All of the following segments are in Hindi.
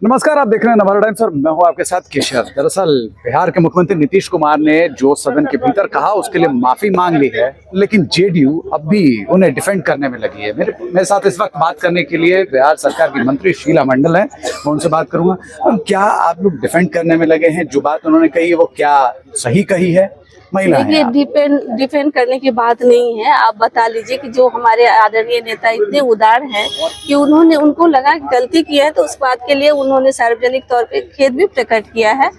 नमस्कार, आप देख रहे हैं नवारा टाइम्स और मैं हूं आपके साथ केशव। दरअसल बिहार के मुख्यमंत्री नीतीश कुमार ने जो सदन के भीतर कहा उसके लिए माफी मांग ली है, लेकिन जेडीयू अब भी उन्हें डिफेंड करने में लगी है। मेरे साथ इस वक्त बात करने के लिए बिहार सरकार की मंत्री शीला मंडल हैं, मैं उनसे बात करूंगा। क्या आप लोग डिफेंड करने में लगे हैं? जो बात उन्होंने कही है वो क्या सही कही है? देखिए, डिफेंड करने की बात नहीं है। आप बता लीजिए कि जो हमारे आदरणीय नेता इतने उदार हैं कि उनको लगा कि गलती की है, तो उस बात के लिए उन्होंने सार्वजनिक तौर पे खेद भी प्रकट किया है।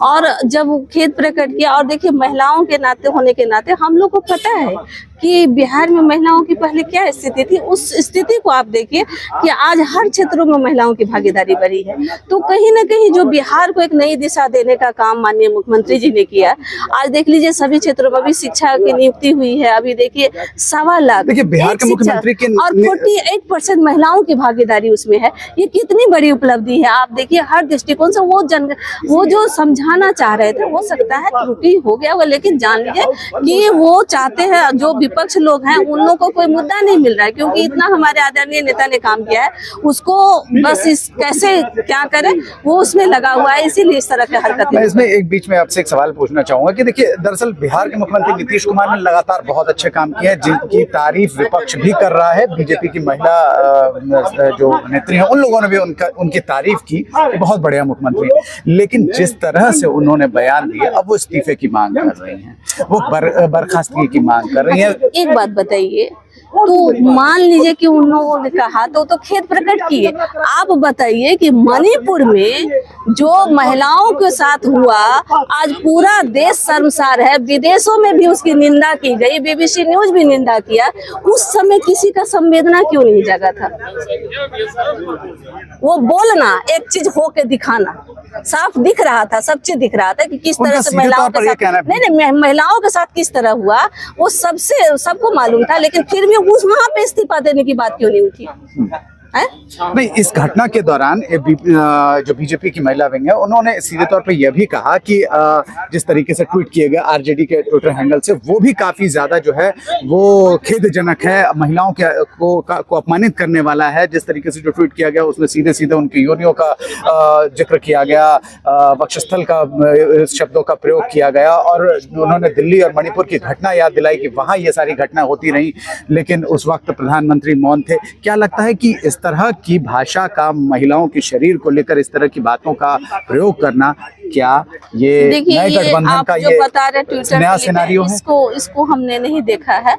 और जब खेद प्रकट किया, और देखिए महिलाओं के नाते होने के नाते हम लोग को पता है कि बिहार में महिलाओं की पहले क्या स्थिति थी। उस स्थिति को आप देखिए कि आज हर क्षेत्रों में महिलाओं की भागीदारी बढ़ी है। तो कहीं ना कहीं जो बिहार को एक नई दिशा देने का काम माननीय मुख्यमंत्री जी ने किया। आज देख लीजिए सभी क्षेत्रों में भी शिक्षा की नियुक्ति हुई है। अभी देखिए 1.25 लाख बिहार के मुख्यमंत्री के और 48% महिलाओं की भागीदारी उसमें है। ये कितनी बड़ी उपलब्धि है। आप देखिए हर दृष्टिकोण से वो जो समझाना चाह रहे थे, हो सकता है त्रुटि हो गया होगा, लेकिन जान लीजिए कि वो चाहते हैं, जो विपक्ष लोग हैं उन लोगों को कोई मुद्दा नहीं मिल रहा है, क्योंकि इतना हमारे आदरणीय नेता ने काम किया है, उसको बस कैसे क्या करें वो उसमें लगा हुआ है, इसीलिए इस तरह की हरकत। मैं इसमें एक बीच में आपसे एक सवाल पूछना चाहूंगा कि देखिए, दरअसल बिहार के मुख्यमंत्री नीतीश कुमार ने लगातार बहुत अच्छे काम किए हैं, जिनकी तारीफ विपक्ष भी कर रहा है। बीजेपी की महिला जो नेत्री हैं उन लोगों ने भी उनकी तारीफ की, बहुत बढ़िया मुख्यमंत्री। लेकिन जिस तरह से उन्होंने बयान दिए, अब वो इस्तीफे की मांग कर रही हैं, वो बर्खास्तगी की मांग कर रही हैं। एक बात बताइए, तो मान लीजिए कि उन लोगों ने कहा तो खेद प्रकट किए। आप बताइए कि मणिपुर में जो महिलाओं के साथ हुआ, आज पूरा देश शर्मसार है, विदेशों में भी उसकी निंदा की गई, बीबीसी न्यूज भी निंदा किया। उस समय किसी का संवेदना क्यों नहीं जगा था? वो बोलना, एक चीज होके दिखाना, साफ दिख रहा था, सब चीज दिख रहा था कि किस तरह से महिलाओं के साथ नहीं महिलाओं के साथ किस तरह हुआ, वो सबको मालूम था। लेकिन फिर भी वहां पे इस्तीफा देने की बात क्यों नहीं उठी? नहीं, इस घटना के दौरान जो बीजेपी की महिला विंग है उन्होंने सीधे तौर पे यह भी कहा कि जिस तरीके से ट्वीट किए गए आरजेडी के ट्विटर हैंडल से, वो भी काफी ज्यादा जो है वो खेदजनक है, महिलाओं को अपमानित करने वाला है। जिस तरीके से जो ट्वीट किया गया उसमें सीधे सीधे उनकी योनियों का जिक्र किया गया, वक्षस्थल का शब्दों का प्रयोग किया गया, और उन्होंने दिल्ली और मणिपुर की घटना याद दिलाई कि वहां ये सारी घटना होती रही, लेकिन उस वक्त प्रधानमंत्री मौन थे। क्या लगता है कि इस तरह की भाषा का, महिलाओं के शरीर को लेकर इस तरह की बातों का प्रयोग करना, क्या ये नए गठबंधन का ये नया सिनेरियो है? इसको हमने नहीं देखा है,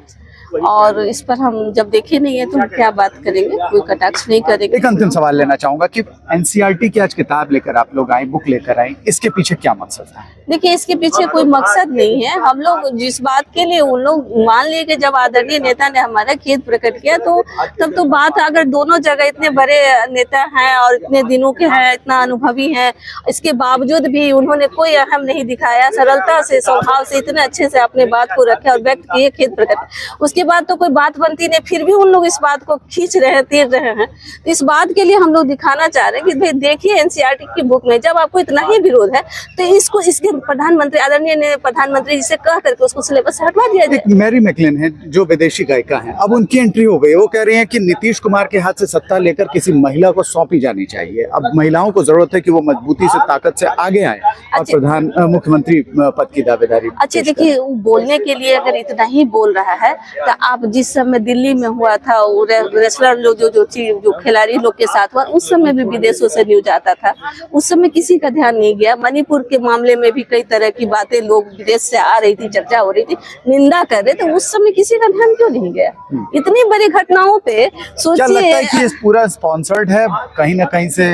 और इस पर हम जब देखे नहीं है तो हम क्या बात करेंगे, कोई कटाक्ष नहीं करेंगे। एक अंतिम सवाल लेना चाहूंगा कि एनसीईआरटी की आज किताब लेकर आप लोग आए, बुक लेकर आए, इसके पीछे क्या मकसद था? देखिए, इसके पीछे कोई मकसद नहीं है। हम लोग जिस बात के लिए उन लोग मान लिए कि जब आदरणीय नेता ने हमारा खेद प्रकट किया, तो तब तो बात, अगर दोनों जगह इतने बड़े नेता हैं और इतने दिनों के हैं, इतना अनुभवी हैं, इसके बावजूद भी उन्होंने कोई अहम नहीं दिखाया, सरलता से, स्वभाव से इतने अच्छे से अपने बात को रखे और व्यक्त किए खेद प्रकट। उसके बाद तो कोई बात बनती नहीं, फिर भी उन लोग इस बात को खींच रहे हैं, तीर रहे हैं। तो इस बात के लिए हम लोग दिखाना चाह रहे हैं कि भाई देखिए, एनसीईआरटी की बुक में जब आपको इतना ही विरोध है तो इसके प्रधानमंत्री, आदरणीय प्रधानमंत्री जी से कह करके उसको सिलेबस से हटवा दिया जाए। मैरी मैकलेन है जो विदेशी गायिका हैं, अब उनकी एंट्री हो गई। वो कह रही हैं कि नीतीश कुमार के हाथ से सत्ता लेकर किसी महिला को सौंपी जानी चाहिए। अब महिलाओं को जरूरत है कि वो मजबूती से, ताकत से आगे आए और मुख्यमंत्री पद की दावेदारी। अच्छा, देखिए, बोलने के लिए अगर इतना ही बोल रहा है तो आप जिस समय दिल्ली में हुआ था रेसलर लोग जो खिलाड़ी लोग के साथ हुआ, उस समय भी विदेशों से न्यूज आता था, उस समय किसी का ध्यान नहीं गया। मणिपुर के मामले में भी कई तरह की बातें लोग विदेश से आ रही थी, चर्चा हो रही थी, निंदा कर रहे थे, उस समय किसी का ध्यान क्यों नहीं गया? इतनी बड़ी घटनाओं पे सोचिए। क्या लगता है कि इस पूरा स्पॉन्सर्ड है, कहीं ना कहीं से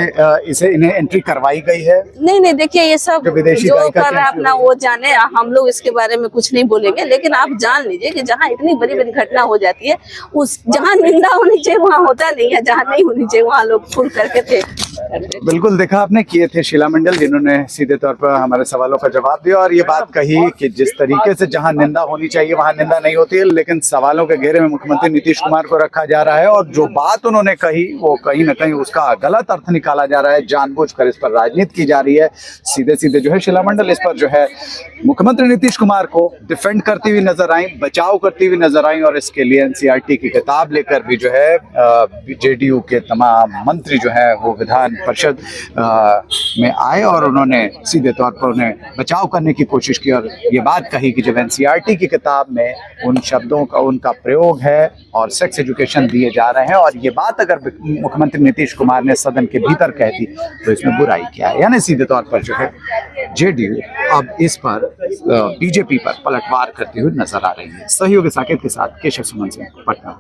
इन्हें एंट्री करवाई गई है? नहीं, देखिए, ये सब जो कर रहा है अपना वो जाने, हम लोग इसके बारे में कुछ नहीं बोलेंगे। लेकिन आप जान लीजिए कि जहाँ इतनी बड़ी बड़ी घटना हो जाती है, उस जहाँ निंदा होनी चाहिए वहाँ होता नहीं है, जहाँ नहीं होनी चाहिए वहाँ लोग फुल करके थे। बिल्कुल, देखा आपने, किए थे शीला मंडल, जिन्होंने सीधे तौर पर हमारे सवालों का जवाब दिया और ये बात कही कि जिस तरीके से जहां निंदा होनी चाहिए वहां निंदा नहीं होती है, लेकिन सवालों के घेरे में मुख्यमंत्री नीतीश कुमार को रखा जा रहा है, और जो बात उन्होंने कही वो कहीं ना कहीं उसका गलत अर्थ निकाला जा रहा है, जानबूझकर इस पर राजनीति की जा रही है। सीधे सीधे जो है शीला मंडल इस पर जो है मुख्यमंत्री नीतीश कुमार को डिफेंड करती हुई नजर आई, बचाव करती हुई नजर आई और इसके लिए एनसीईआरटी की किताब लेकर भी जो है जेडीयू के तमाम मंत्री जो है वो विधान परिषद में आए और उन्होंने सीधे तौर पर उन्हें बचाव करने की कोशिश की और ये बात कही कि जब एनसीईआरटी की किताब में उन शब्दों का उनका प्रयोग है और सेक्स एजुकेशन दिए जा रहे हैं और ये बात अगर मुख्यमंत्री नीतीश कुमार ने सदन के भीतर कह दी तो इसमें बुराई क्या है। यानी सीधे तौर पर जो है जेडीयू अब इस पर बीजेपी पर पलटवार करती हुई नजर आ रही है। सहयोगी साकेत के साथ केशव सुमन सिंह, पटना।